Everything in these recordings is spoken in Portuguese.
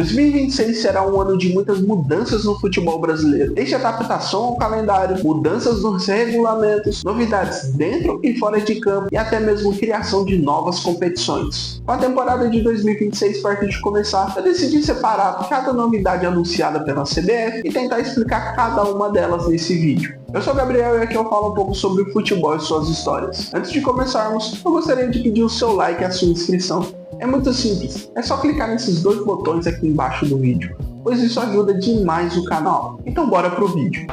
2026 será um ano de muitas mudanças no futebol brasileiro, desde adaptação ao calendário, mudanças nos regulamentos, novidades dentro e fora de campo e até mesmo criação de novas competições. Com a temporada de 2026 perto de começar, eu decidi separar cada novidade anunciada pela CBF e tentar explicar cada uma delas nesse vídeo. Eu sou o Gabriel e aqui eu falo um pouco sobre o futebol e suas histórias. Antes de começarmos, eu gostaria de pedir o seu like e a sua inscrição. É muito simples, é só clicar nesses dois botões aqui embaixo do vídeo, pois isso ajuda demais o canal. Então bora pro vídeo.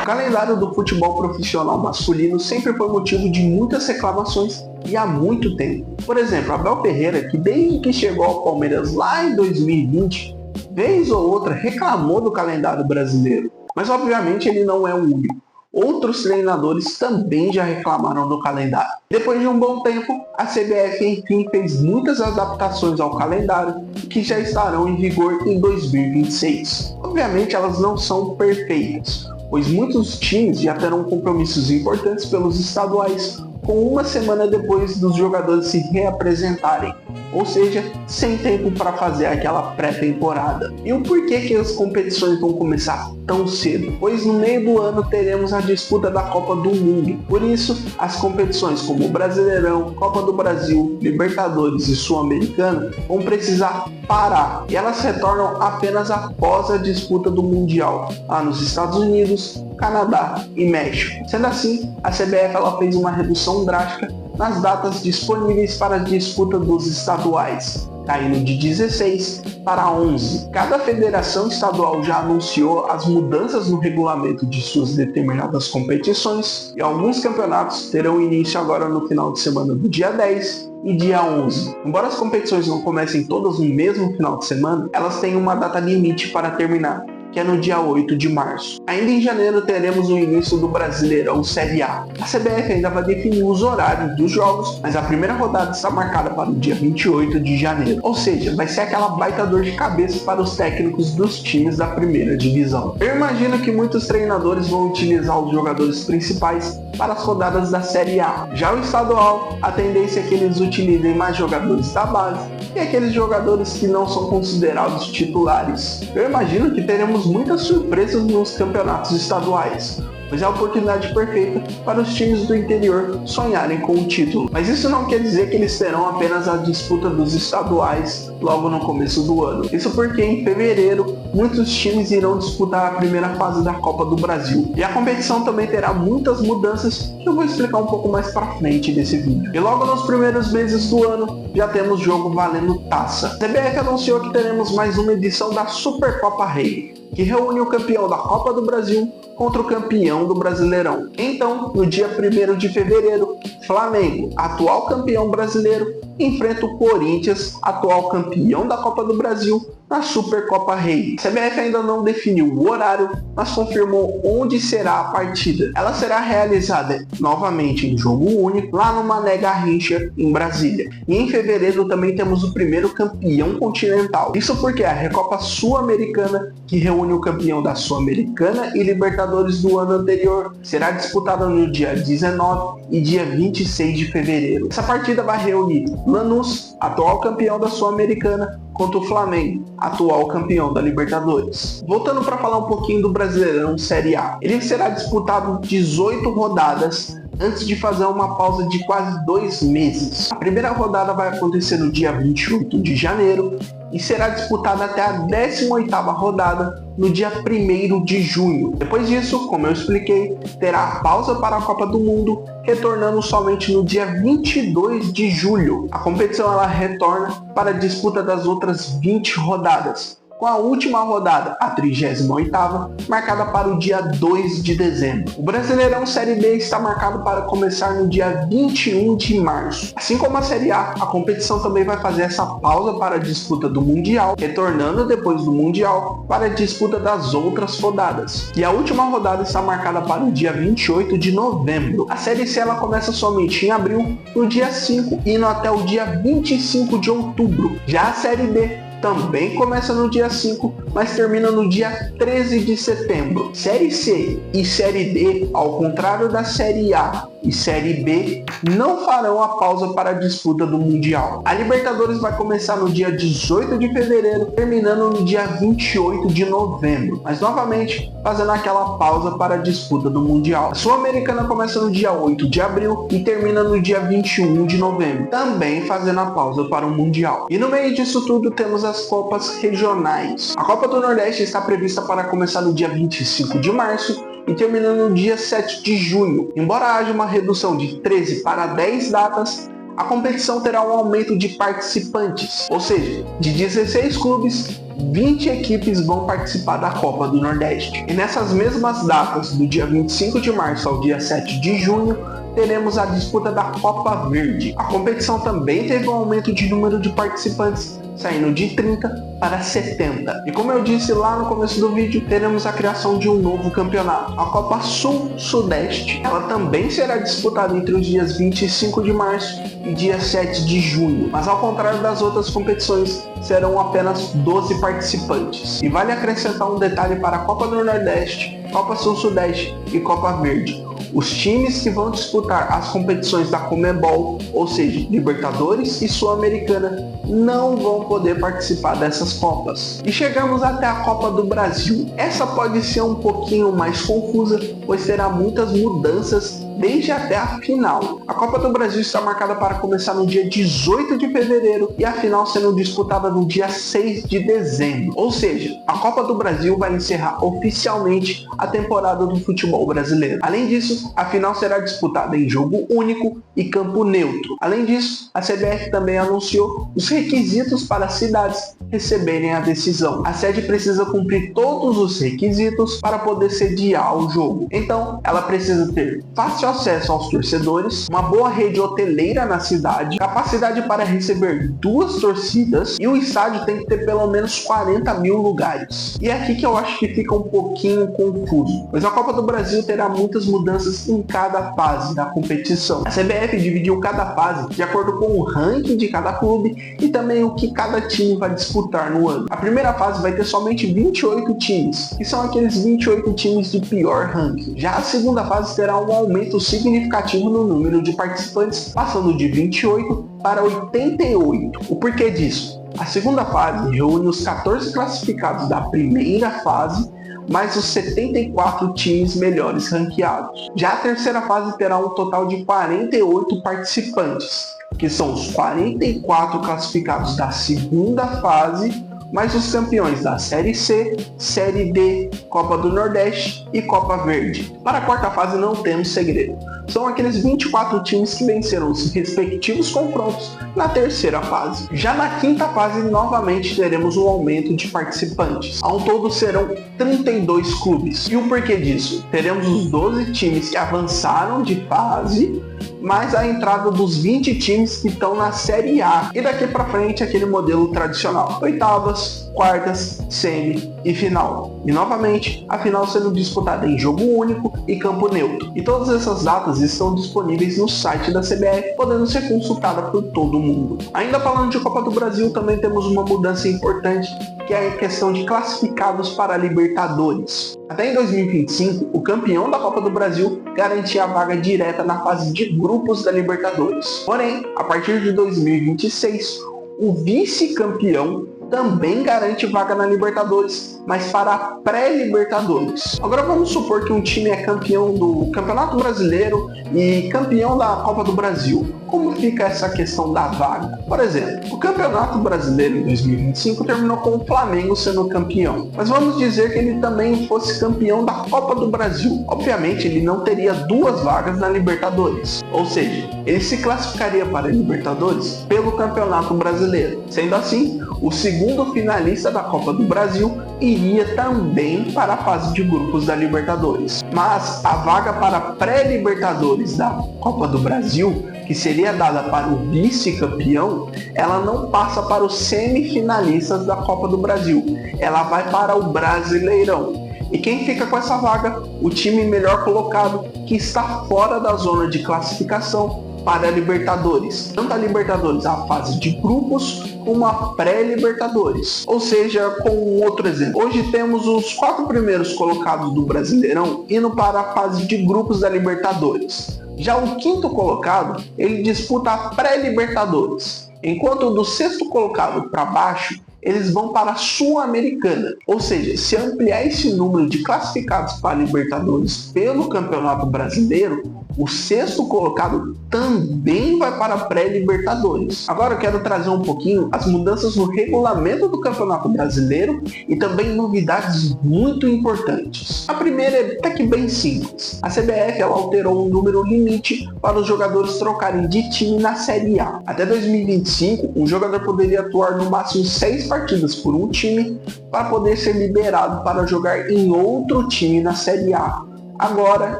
O calendário do futebol profissional masculino sempre foi motivo de muitas reclamações e há muito tempo. Por exemplo, Abel Ferreira, que desde que chegou ao Palmeiras lá em 2020, vez ou outra reclamou do calendário brasileiro. Mas obviamente ele não é o único. Outros treinadores também já reclamaram do calendário. Depois de um bom tempo, a CBF enfim fez muitas adaptações ao calendário que já estarão em vigor em 2026. Obviamente elas não são perfeitas, pois muitos times já terão compromissos importantes pelos estaduais com uma semana depois dos jogadores se reapresentarem, ou seja, sem tempo para fazer aquela pré-temporada. E o porquê que as competições vão começar tão cedo? Pois no meio do ano teremos a disputa da Copa do Mundo. Por isso, as competições como o Brasileirão, Copa do Brasil, Libertadores e Sul-Americana vão precisar parar. E elas retornam apenas após a disputa do Mundial, lá nos Estados Unidos, Canadá e México. Sendo assim, a CBF ela fez uma redução drástica nas datas disponíveis para a disputa dos estaduais, caindo de 16 para 11. Cada federação estadual já anunciou as mudanças no regulamento de suas determinadas competições e alguns campeonatos terão início agora no final de semana do dia 10 e dia 11. Embora as competições não comecem todas no mesmo final de semana, elas têm uma data limite para terminar, que é no dia 8 de março. Ainda em janeiro teremos o início do Brasileirão Série A. A CBF ainda vai definir os horários dos jogos, mas a primeira rodada está marcada para o dia 28 de janeiro. Ou seja, vai ser aquela baita dor de cabeça para os técnicos dos times da primeira divisão. Eu imagino que muitos treinadores vão utilizar os jogadores principais para as rodadas da Série A. Já o estadual, a tendência é que eles utilizem mais jogadores da base e aqueles jogadores que não são considerados titulares. Eu imagino que teremos muitas surpresas nos campeonatos estaduais, pois é a oportunidade perfeita para os times do interior sonharem com o título. Mas isso não quer dizer que eles terão apenas a disputa dos estaduais logo no começo do ano. Isso porque em fevereiro muitos times irão disputar a primeira fase da Copa do Brasil. E a competição também terá muitas mudanças que eu vou explicar um pouco mais pra frente desse vídeo. E logo nos primeiros meses do ano já temos jogo valendo taça. A CBF anunciou que teremos mais uma edição da Supercopa Rei, que reúne o campeão da Copa do Brasil contra o campeão do Brasileirão. Então, no dia 1º de fevereiro, Flamengo, atual campeão brasileiro, enfrenta o Corinthians, atual campeão da Copa do Brasil, na Supercopa Rei. A CBF ainda não definiu o horário, mas confirmou onde será a partida. Ela será realizada novamente em jogo único, lá no Mané Garrincha, em Brasília. E em fevereiro também temos o primeiro campeão continental. Isso porque a Recopa Sul-Americana, que reúne o campeão da Sul-Americana e Libertadores do ano anterior, será disputada no dia 19 e dia 26 de fevereiro. Essa partida vai reunir Lanús, atual campeão da Sul-Americana, contra o Flamengo, atual campeão da Libertadores. Voltando para falar um pouquinho do Brasileirão Série A. Ele será disputado 18 rodadas antes de fazer uma pausa de quase 2 meses. A primeira rodada vai acontecer no dia 28 de janeiro e será disputada até a 18ª rodada no dia 1º de junho. Depois disso, como eu expliquei, terá a pausa para a Copa do Mundo, retornando somente no dia 22 de julho. A competição ela retorna para a disputa das outras 20 rodadas, com a última rodada, a 38ª, marcada para o dia 2 de dezembro. O Brasileirão Série B está marcado para começar no dia 21 de março. Assim como a Série A, a competição também vai fazer essa pausa para a disputa do Mundial, retornando depois do Mundial para a disputa das outras rodadas. E a última rodada está marcada para o dia 28 de novembro. A Série C ela começa somente em abril, no dia 5, indo até o dia 25 de outubro. Já a Série D também começa no dia 5, mas termina no dia 13 de setembro. Série C e Série D, ao contrário da Série A e Série B, não farão a pausa para a disputa do Mundial. A Libertadores vai começar no dia 18 de fevereiro, terminando no dia 28 de novembro, mas novamente fazendo aquela pausa para a disputa do Mundial. A Sul-Americana começa no dia 8 de abril e termina no dia 21 de novembro, também fazendo a pausa para o Mundial. E no meio disso tudo temos as Copas regionais. A Copa do Nordeste está prevista para começar no dia 25 de março e terminando no dia 7 de junho. Embora haja uma redução de 13 para 10 datas, a competição terá um aumento de participantes, ou seja, de 16 clubes, 20 equipes vão participar da Copa do Nordeste. E nessas mesmas datas, do dia 25 de março ao dia 7 de junho, teremos a disputa da Copa Verde. A competição também teve um aumento de número de participantes, saindo de 30 para 70. E como eu disse lá no começo do vídeo, teremos a criação de um novo campeonato, a Copa Sul-Sudeste. Ela também será disputada entre os dias 25 de março e dia 7 de junho, mas ao contrário das outras competições, serão apenas 12 participantes. E vale acrescentar um detalhe para a Copa do Nordeste, Copa Sul-Sudeste e Copa Verde. Os times que vão disputar as competições da Conmebol, ou seja, Libertadores e Sul-Americana, não vão poder participar dessas Copas. E chegamos até a Copa do Brasil. Essa pode ser um pouquinho mais confusa, pois terá muitas mudanças desde até a final. A Copa do Brasil está marcada para começar no dia 18 de fevereiro e a final sendo disputada no dia 6 de dezembro. Ou seja, a Copa do Brasil vai encerrar oficialmente a temporada do futebol brasileiro. Além disso, a final será disputada em jogo único e campo neutro. Além disso, a CBF também anunciou os requisitos para as cidades receberem a decisão. A sede precisa cumprir todos os requisitos para poder sediar o jogo. Então, ela precisa ter fácil acesso aos torcedores, uma boa rede hoteleira na cidade, capacidade para receber 2 torcidas e o estádio tem que ter pelo menos 40 mil lugares. E é aqui que eu acho que fica um pouquinho confuso, pois a Copa do Brasil terá muitas mudanças em cada fase da competição. A CBF dividiu cada fase de acordo com o ranking de cada clube e também o que cada time vai disputar no ano. A primeira fase vai ter somente 28 times, que são aqueles 28 times de pior ranking. Já a segunda fase terá um aumento significativo no número de participantes, passando de 28 para 88. O porquê disso? A segunda fase reúne os 14 classificados da primeira fase, mais os 74 times melhores ranqueados. Já a terceira fase terá um total de 48 participantes, que são os 44 classificados da segunda fase, mais os campeões da Série C, Série D, Copa do Nordeste e Copa Verde. Para a quarta fase não temos segredo. São aqueles 24 times que venceram os respectivos confrontos na terceira fase. Já na quinta fase, novamente teremos um aumento de participantes. Ao todo serão 32 clubes. E o porquê disso? Teremos os 12 times que avançaram de fase, mais a entrada dos 20 times que estão na Série A. E daqui para frente aquele modelo tradicional: oitavas, quartas, semi e final. E novamente a final sendo disputada em jogo único e campo neutro. E todas essas datas estão disponíveis no site da CBF, podendo ser consultada por todo mundo. Ainda falando de Copa do Brasil, também temos uma mudança importante, que é a questão de classificados para a Libertadores. Até em 2025, o campeão da Copa do Brasil garantia a vaga direta na fase de grupos da Libertadores. Porém, a partir de 2026, o vice-campeão também garante vaga na Libertadores, mas para a pré-Libertadores. Agora vamos supor que um time é campeão do Campeonato Brasileiro e campeão da Copa do Brasil. Como fica essa questão da vaga? Por exemplo, o Campeonato Brasileiro em 2025 terminou com o Flamengo sendo campeão, mas vamos dizer que ele também fosse campeão da Copa do Brasil. Obviamente ele não teria 2 vagas na Libertadores, ou seja, ele se classificaria para a Libertadores pelo Campeonato Brasileiro. Sendo assim, o segundo finalista da Copa do Brasil iria também para a fase de grupos da Libertadores. Mas a vaga para a pré-Libertadores da Copa do Brasil, que seria dada para o vice-campeão, ela não passa para os semifinalistas da Copa do Brasil. Ela vai para o Brasileirão. E quem fica com essa vaga? O time melhor colocado, que está fora da zona de classificação para a Libertadores, tanto a Libertadores, a fase de grupos, como a pré-Libertadores. Ou seja, com um outro exemplo, hoje temos os 4 primeiros colocados do Brasileirão indo para a fase de grupos da Libertadores. Já o 5º colocado, ele disputa a pré-Libertadores, enquanto do 6º colocado para baixo, eles vão para a Sul-Americana. Ou seja, se ampliar esse número de classificados para a Libertadores pelo Campeonato Brasileiro, o 6º colocado também vai para a pré-Libertadores. Agora eu quero trazer um pouquinho as mudanças no regulamento do Campeonato Brasileiro e também novidades muito importantes. A primeira é até que bem simples. A CBF ela alterou um número limite para os jogadores trocarem de time na Série A. Até 2025, um jogador poderia atuar no máximo 6 partidas por um time para poder ser liberado para jogar em outro time na Série A. Agora,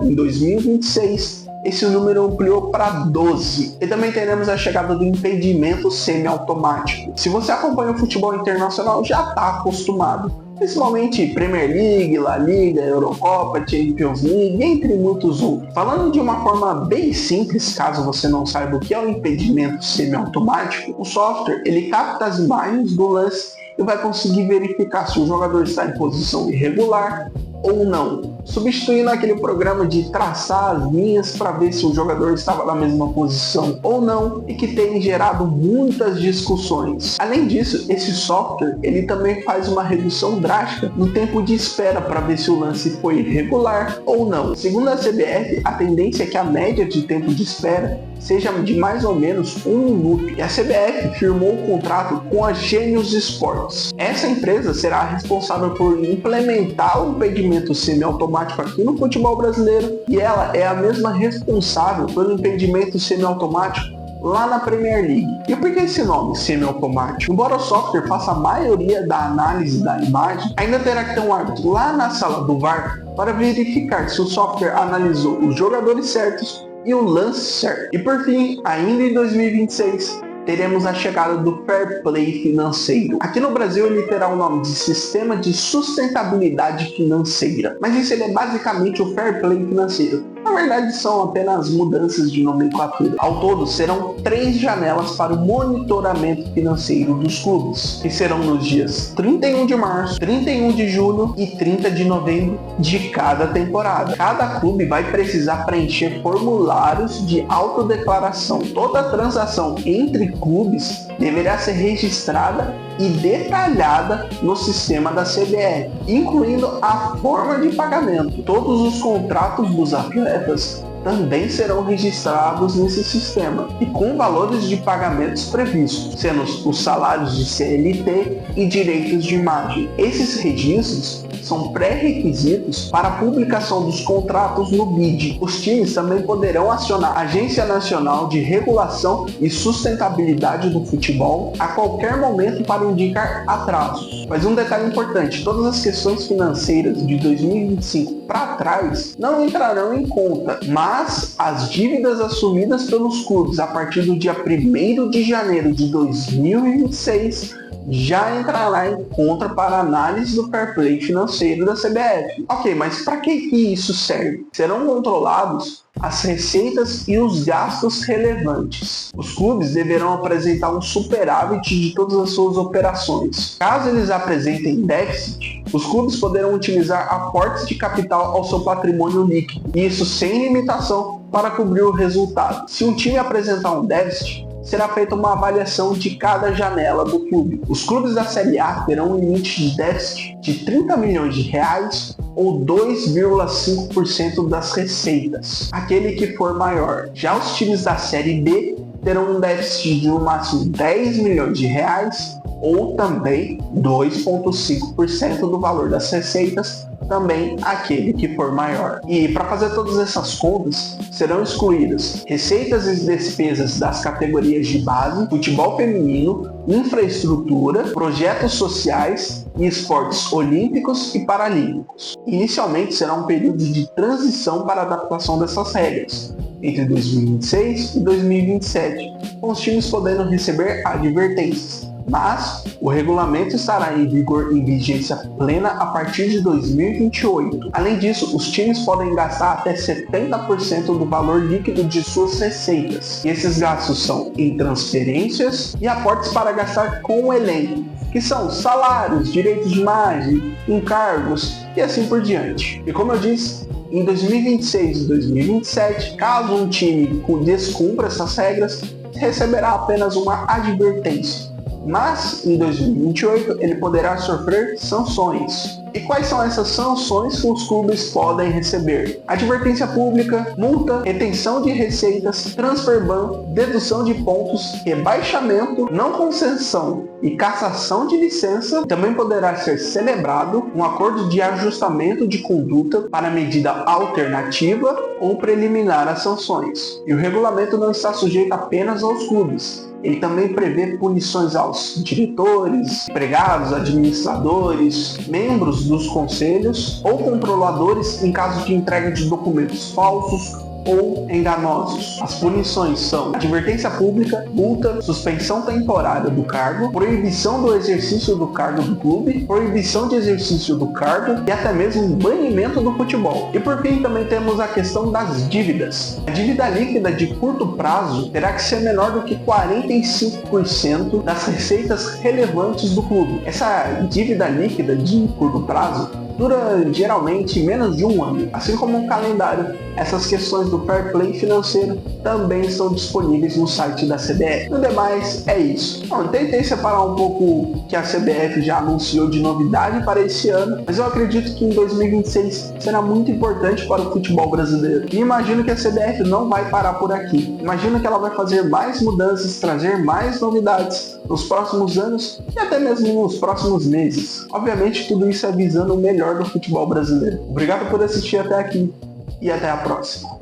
em 2026, esse número ampliou para 12. E também teremos a chegada do impedimento semiautomático. Se você acompanha o futebol internacional, já está acostumado. Principalmente Premier League, La Liga, Eurocopa, Champions League, entre muitos outros. Falando de uma forma bem simples, caso você não saiba o que é o impedimento semiautomático, o software ele capta as imagens do lance e vai conseguir verificar se o jogador está em posição irregular ou não, substituindo aquele programa de traçar as linhas para ver se o jogador estava na mesma posição ou não, e que tem gerado muitas discussões. Além disso, esse software ele também faz uma redução drástica no tempo de espera para ver se o lance foi irregular ou não. Segundo a CBF, a tendência é que a média de tempo de espera seja de mais ou menos 1 minuto. E a CBF firmou um contrato com a Genius Sports. Essa empresa será responsável por implementar o impedimento semiautomático aqui no futebol brasileiro, e ela é a mesma responsável pelo impedimento semiautomático lá na Premier League. E por que esse nome, semiautomático? Embora o software faça a maioria da análise da imagem, ainda terá que ter um árbitro lá na sala do VAR para verificar se o software analisou os jogadores certos e o lance certo. E por fim, ainda em 2026, teremos a chegada do Fair Play financeiro. Aqui no Brasil ele terá o nome de Sistema de Sustentabilidade Financeira, mas isso ele é basicamente o Fair Play financeiro. Na verdade são apenas mudanças de nomenclatura. Ao todo serão 3 janelas para o monitoramento financeiro dos clubes, que serão nos dias 31 de março, 31 de julho e 30 de novembro de cada temporada. Cada clube vai precisar preencher formulários de autodeclaração. Toda transação entre clubes deverá ser registrada e detalhada no sistema da CBF, incluindo a forma de pagamento. Todos os contratos dos atletas também serão registrados nesse sistema e com valores de pagamentos previstos, sendo os salários de CLT e direitos de imagem. Esses registros são pré-requisitos para a publicação dos contratos no BID. Os times também poderão acionar a Agência Nacional de Regulação e Sustentabilidade do Futebol a qualquer momento para indicar atrasos. Mas um detalhe importante, todas as questões financeiras de 2025 para trás não entrarão em conta, mas as dívidas assumidas pelos clubes a partir do dia 1º de janeiro de 2026 já entrará em conta para análise do fair play financeiro da CBF. Ok, mas para que isso serve? Serão controlados as receitas e os gastos relevantes. Os clubes deverão apresentar um superávit de todas as suas operações. Caso eles apresentem déficit, os clubes poderão utilizar aportes de capital ao seu patrimônio líquido, e isso sem limitação para cobrir o resultado. Se um time apresentar um déficit, será feita uma avaliação de cada janela do clube. Os clubes da Série A terão um limite de déficit de 30 milhões de reais ou 2,5% das receitas, aquele que for maior. Já os times da Série B terão um déficit de no máximo 10 milhões de reais ou também 2,5% do valor das receitas, também aquele que for maior. E para fazer todas essas contas, serão excluídas receitas e despesas das categorias de base, futebol feminino, infraestrutura, projetos sociais e esportes olímpicos e paralímpicos. Inicialmente será um período de transição para a adaptação dessas regras, entre 2026 e 2027, com os times podendo receber advertências. Mas O regulamento estará em vigor em vigência plena a partir de 2028. Além disso, os times podem gastar até 70% do valor líquido de suas receitas. E esses gastos são em transferências e aportes para gastar com o elenco, que são salários, direitos de imagem, encargos e assim por diante. E como eu disse, em 2026 e 2027, caso um time descumpra essas regras, receberá apenas uma advertência. Mas em 2028 ele poderá sofrer sanções. E quais são essas sanções que os clubes podem receber? Advertência pública, multa, retenção de receitas, transfer ban, dedução de pontos, rebaixamento, não concessão e cassação de licença. Também poderá ser celebrado um acordo de ajustamento de conduta para medida alternativa ou preliminar às sanções. E o regulamento não está sujeito apenas aos clubes. Ele também prevê punições aos diretores, empregados, administradores, membros dos conselhos ou controladores em caso de entrega de documentos falsos ou enganosos. As punições são advertência pública, multa, suspensão temporária do cargo, proibição do exercício do cargo do clube, proibição de exercício do cargo e até mesmo um banimento do futebol. E por fim também temos a questão das dívidas. A dívida líquida de curto prazo terá que ser menor do que 45% das receitas relevantes do clube. Essa dívida líquida de curto prazo dura geralmente menos de um ano. Assim como um calendário, essas questões do fair play financeiro também estão disponíveis no site da CBF. No demais, é isso. Bom, tentei separar um pouco o que a CBF já anunciou de novidade para esse ano, mas eu acredito que em 2026 será muito importante para o futebol brasileiro. E imagino que a CBF não vai parar por aqui. Imagino que ela vai fazer mais mudanças, trazer mais novidades nos próximos anos e até mesmo nos próximos meses. Obviamente, tudo isso é visando o melhor do futebol brasileiro. Obrigado por assistir até aqui e até a próxima.